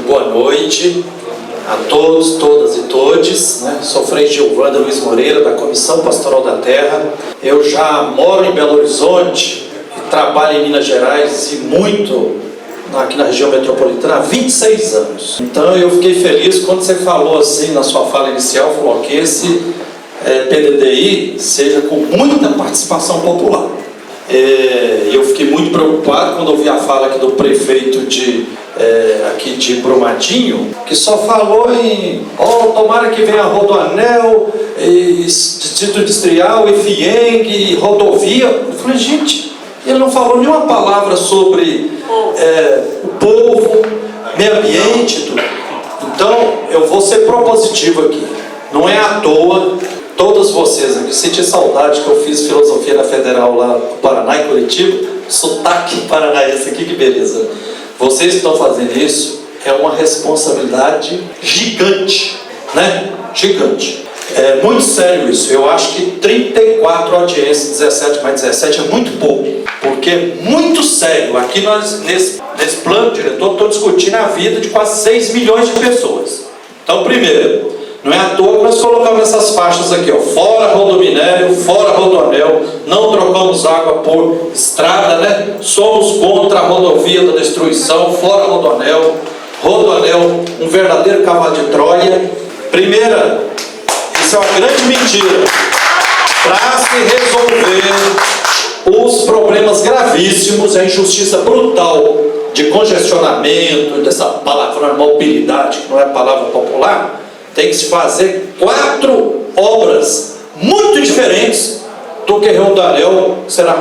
boa noite a todos, todas e todes, né? Sou Frei Gilvanda Luiz Moreira, da Comissão Pastoral da Terra. Eu já moro em Belo Horizonte e trabalho em Minas Gerais e muito aqui na região metropolitana há 26 anos. Então eu fiquei feliz quando você falou assim na sua fala inicial, falou que esse PDDI seja com muita participação popular. Eu fiquei muito preocupado quando ouvi a fala aqui do prefeito aqui de Brumadinho, que só falou em tomara que venha Rodoanel, Distrito Industrial, FIENG, rodovia. Eu falei, gente, ele não falou nenhuma palavra sobre o povo, meio ambiente, tudo. Então eu vou ser propositivo aqui. Não é à toa, todos vocês aqui, senti saudade que eu fiz filosofia na Federal lá no Paraná, em Curitiba, sotaque paranaense aqui, que beleza. Vocês que estão fazendo isso, é uma responsabilidade gigante, né? Gigante. É muito sério isso. Eu acho que 34 audiências, 17 mais 17 é muito pouco, porque é muito sério. Aqui nós, nesse plano diretor, estou discutindo a vida de quase 6 milhões de pessoas. Então, primeiro, não é à toa que nós colocamos essas faixas aqui, ó, fora rodominério, fora rodoanel, não trocamos água por estrada, né? Somos contra a rodovia da destruição, fora rodoanel, um verdadeiro cavalo de Troia. Primeira, isso é uma grande mentira. Para se resolver os problemas gravíssimos, a injustiça brutal de congestionamento, dessa palavra mobilidade, que não é palavra popular, tem que se fazer 4 obras muito diferentes do que rodoanel, será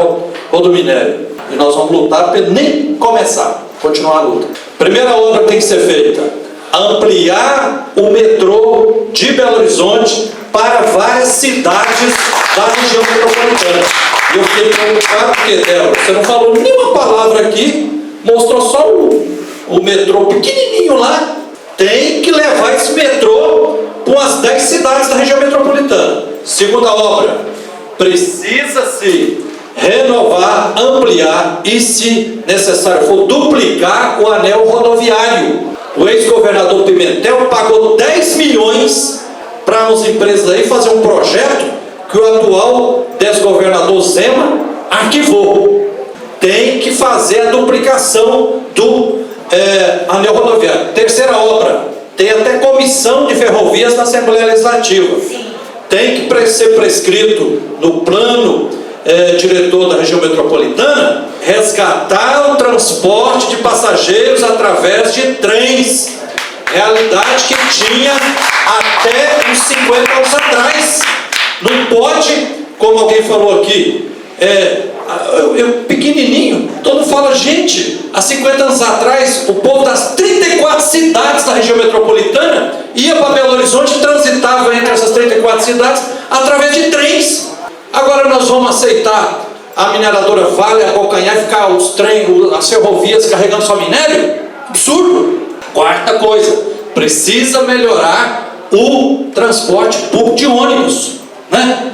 rodominério. E nós vamos lutar para nem começar, continuar a luta. Primeira obra que tem que ser feita: ampliar o metrô de Belo Horizonte para várias cidades da região metropolitana. E eu fiquei preocupado porque, Débora, você não falou nenhuma palavra aqui, mostrou só o metrô pequenininho lá. Tem que levar esse metrô para umas 10 cidades da região metropolitana. Segunda obra, precisa-se renovar, ampliar e, se necessário for, duplicar o anel rodoviário. O ex-governador Pimentel pagou 10 milhões para as empresas aí fazer um projeto que o atual desgovernador Zema arquivou. Tem que fazer a duplicação do anel rodoviário. Terceira obra, tem até comissão de ferrovias na Assembleia Legislativa. Sim. Tem que ser prescrito no plano diretor da região metropolitana resgatar o transporte de passageiros através de trens, realidade que tinha até uns 50 anos atrás. Não pode, como alguém falou aqui, pequenininho, todo mundo fala, gente, há 50 anos atrás, o povo das 34 cidades da região metropolitana ia para Belo Horizonte e transitava entre essas 34 cidades através de trens. Agora nós vamos aceitar a mineradora Vale abocanhar e ficar os trens, as ferrovias carregando só minério? Absurdo. Quarta coisa, precisa melhorar o transporte público de ônibus, né?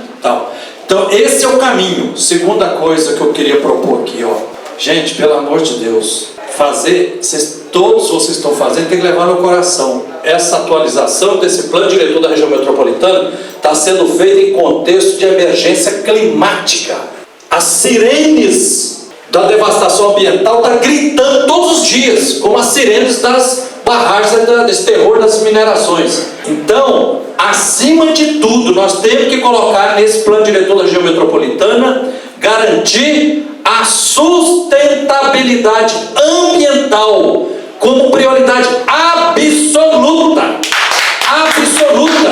Então esse é o caminho. Segunda coisa que eu queria propor aqui, ó. Gente, pelo amor de Deus, todos vocês estão fazendo, tem que levar no coração. Essa atualização desse plano diretor da região metropolitana está sendo feita em contexto de emergência climática. As sirenes da devastação ambiental estão gritando todos os dias, como as sirenes das barragens desse terror das minerações. Então, acima de tudo, nós temos que colocar nesse plano diretor da região metropolitana, garantir a sustentabilidade ambiental como prioridade absoluta. Absoluta.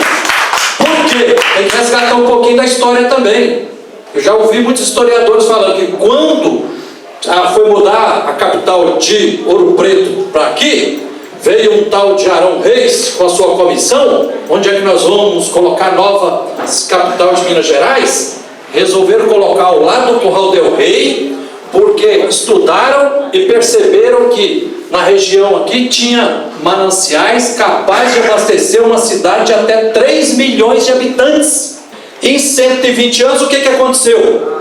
Por quê? Tem que resgatar um pouquinho da história também. Eu já ouvi muitos historiadores falando que quando foi mudar a capital de Ouro Preto para aqui, veio um tal de Arão Reis com a sua comissão, onde é que nós vamos colocar a nova capital de Minas Gerais. Resolveram colocar ao lado do Curral del Rei, porque estudaram e perceberam que na região aqui tinha mananciais capazes de abastecer uma cidade de até 3 milhões de habitantes. Em 120 anos, o que aconteceu?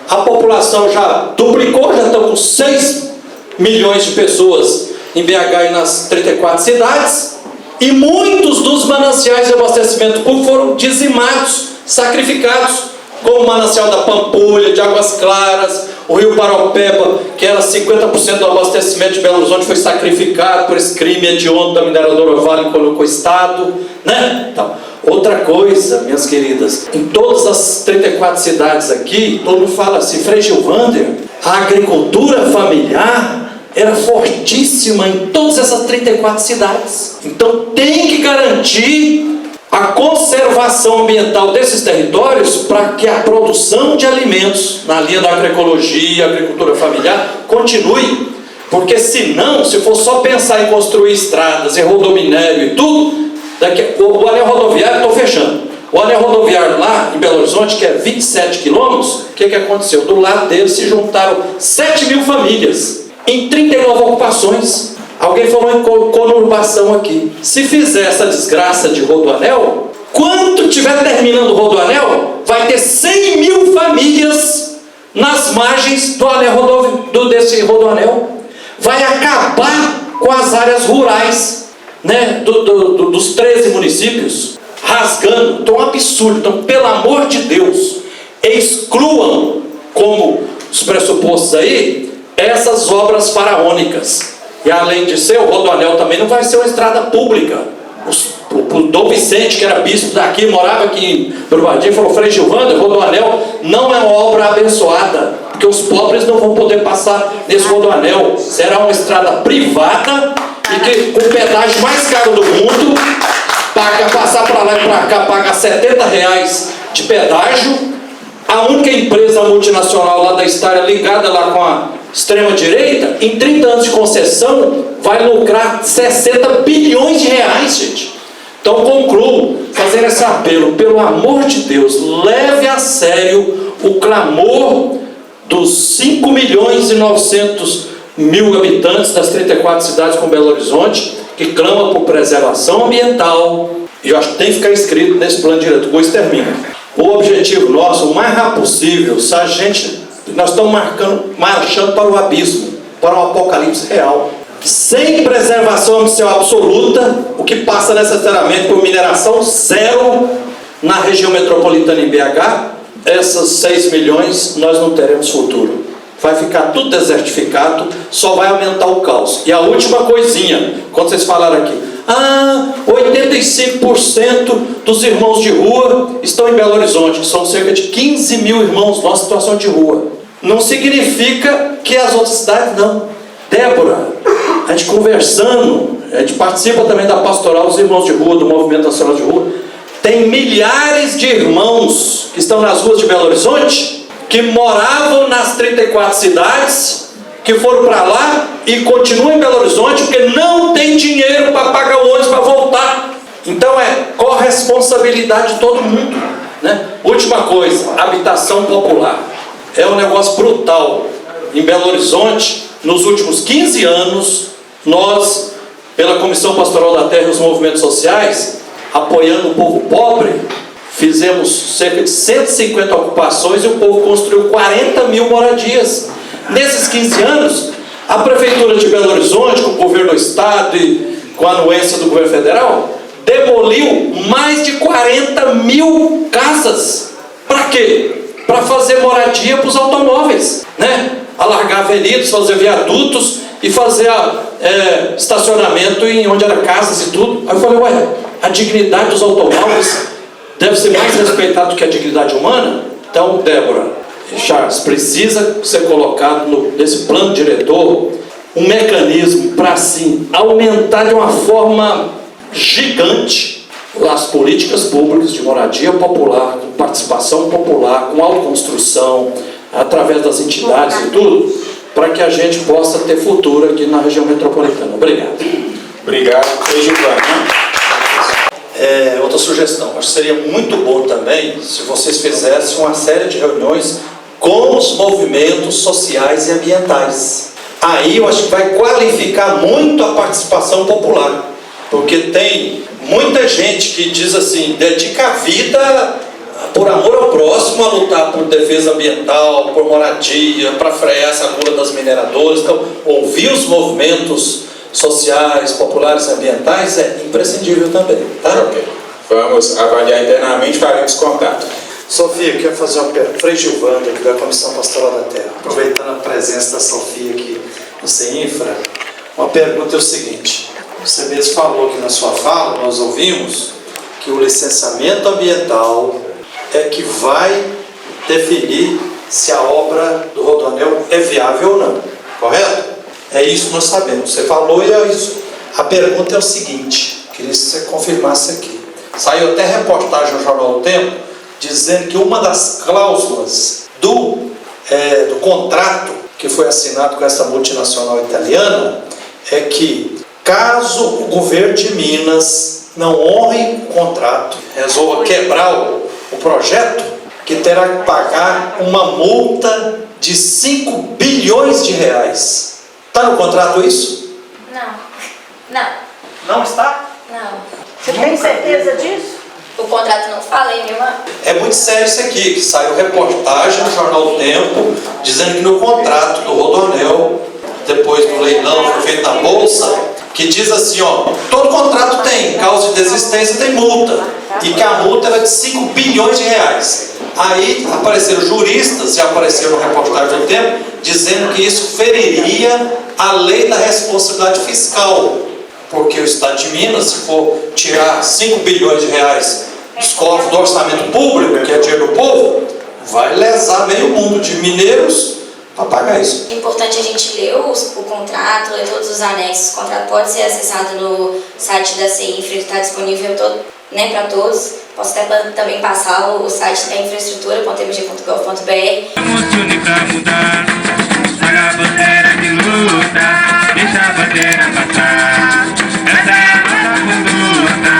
A população já duplicou, já estão com 6 milhões de pessoas em BH e nas 34 cidades, e muitos dos mananciais de abastecimento público foram dizimados, sacrificados, como o manancial da Pampulha, de Águas Claras, o Rio Paraupeba, que era 50% do abastecimento de Belo Horizonte, foi sacrificado por esse crime hediondo da mineradora Vale, que colocou o Estado, né? Então, outra coisa, minhas queridas, em todas as 34 cidades aqui, todo mundo fala assim, Frei Gilvander, a agricultura familiar era fortíssima em todas essas 34 cidades. Então tem que garantir a conservação ambiental desses territórios para que a produção de alimentos na linha da agroecologia, agricultura familiar, continue. Porque senão, se for só pensar em construir estradas e rodominério e tudo, o anel rodoviário, estou fechando, o anel rodoviário lá em Belo Horizonte, que é 27 quilômetros, o que aconteceu? Do lado dele se juntaram 7.000 famílias em 39 ocupações. Alguém falou em conurbação aqui. Se fizer essa desgraça de rodoanel, quando tiver terminando o rodoanel, vai ter 100.000 famílias nas margens do anel desse rodoanel. Vai acabar com as áreas rurais, né, dos 13 municípios, rasgando. Então, um absurdo. Então, pelo amor de Deus, excluam como os pressupostos aí essas obras faraônicas. E além de ser, o rodoanel também não vai ser uma estrada pública. O Dom Vicente, que era bispo daqui, morava aqui em Brumadinho, falou: Frei Gilvander, o rodoanel não é uma obra abençoada, porque os pobres não vão poder passar nesse rodoanel. Será uma estrada privada e que, com o pedágio mais caro do mundo, passar para lá e para cá, paga R$70 de pedágio. A única empresa multinacional lá da Estária, ligada lá com a extrema-direita, em 30 anos de concessão, vai lucrar 60 bilhões de reais, gente. Então, concluo fazendo esse apelo: pelo amor de Deus, leve a sério o clamor dos 5.900.000 habitantes das 34 cidades com Belo Horizonte, que clamam por preservação ambiental, e eu acho que tem que ficar escrito nesse plano diretor. Com isso termina. O objetivo nosso, o mais rápido possível, se a gente... Nós estamos marchando para o abismo, para um apocalipse real. Sem preservação ambiental absoluta, o que passa necessariamente por mineração zero na região metropolitana em BH, essas 6 milhões, nós não teremos futuro. Vai ficar tudo desertificado, só vai aumentar o caos. E a última coisinha, quando vocês falaram aqui, 85% dos irmãos de rua estão em Belo Horizonte, que são cerca de 15.000 irmãos nossa situação de rua. Não significa que as outras cidades não. Débora, a gente conversando, a gente participa também da pastoral dos irmãos de rua, do movimento nacional de rua. Tem milhares de irmãos que estão nas ruas de Belo Horizonte, que moravam nas 34 cidades, que foram para lá e continuam em Belo Horizonte porque não tem dinheiro para pagar o ônibus para voltar. Então é corresponsabilidade de todo mundo, né? Última coisa, habitação popular. É um negócio brutal. Em Belo Horizonte, nos últimos 15 anos, nós, pela Comissão Pastoral da Terra e os movimentos sociais, apoiando o povo pobre, fizemos cerca de 150 ocupações e o povo construiu 40.000 moradias. Nesses 15 anos, a Prefeitura de Belo Horizonte, com o governo do Estado e com a anuência do governo federal, demoliu mais de 40.000 casas. Para quê? Para fazer moradia para os automóveis, né? Alargar avenidas, fazer viadutos e fazer estacionamento em onde era casas e tudo. Aí eu falei: ué, a dignidade dos automóveis deve ser mais respeitada do que a dignidade humana? Então, Débora, Charles, precisa ser colocado nesse plano diretor um mecanismo para, assim, aumentar de uma forma gigante as políticas públicas de moradia popular, com participação popular, com autoconstrução, através das entidades e tudo, para que a gente possa ter futuro aqui na região metropolitana. Obrigado. Obrigado. Outra sugestão, acho que seria muito bom também se vocês fizessem uma série de reuniões com os movimentos sociais e ambientais. Aí eu acho que vai qualificar muito a participação popular, porque tem muita gente que diz assim, dedica a vida por amor ao próximo a lutar por defesa ambiental, por moradia, para frear essa cura das mineradoras. Então, ouvir os movimentos sociais, populares, ambientais, é imprescindível também. Tá? Ok. Vamos avaliar internamente e faremos contato. Sofia, quero fazer uma pergunta. Frei Gilvando, aqui da Comissão Pastoral da Terra. Aproveitando a presença da Sofia aqui no CEINFRA, uma pergunta é o seguinte. Você mesmo falou aqui na sua fala, nós ouvimos, que o licenciamento ambiental é que vai definir se a obra do Rodoanel é viável ou não. Correto? É isso que nós sabemos. Você falou e é isso. A pergunta é o seguinte, queria que você confirmasse aqui. Saiu até reportagem no Jornal do Tempo, dizendo que uma das cláusulas do contrato que foi assinado com essa multinacional italiana é que, caso o governo de Minas não honre o contrato, resolva quebrar o projeto, que terá que pagar uma multa de 5 bilhões de reais. Está no contrato isso? Não. Não está? Não. Você tem certeza disso? O contrato não fala em nenhuma... É muito sério isso aqui, que saiu reportagem no Jornal do Tempo, dizendo que no contrato do Rodoanel, depois do leilão que foi feito na Bolsa, que diz assim, ó, todo contrato tem, causa de desistência tem multa, e que a multa era de 5 bilhões de reais. Aí apareceram juristas, e apareceram na reportagem do Tempo, dizendo que isso feriria a lei da responsabilidade fiscal, porque o Estado de Minas, se for tirar 5 bilhões de reais dos cofres do orçamento público, que é dinheiro do povo, vai lesar meio mundo de mineiros para pagar isso. É importante a gente ler o contrato, ler todos os anexos. O contrato pode ser acessado no site da CEINFRA, ele está disponível para todos. Posso até também passar o site da infraestrutura.mg.gov.br. Vamos se unir pra mudar, pagar a bandeira de luta, deixa a bandeira passar. Essa é a nossa conduta,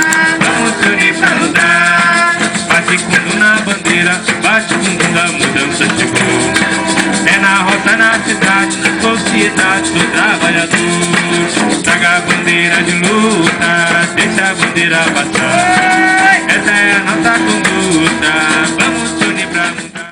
vamos se unir pra mudar. Bate fundo na bandeira, bate fundo da mudança chegou. É na rota, na cidade, na sociedade do trabalhador. Traga a bandeira de luta, deixa a bandeira passar. Essa é a nossa conduta, vamos se unir pra mudar.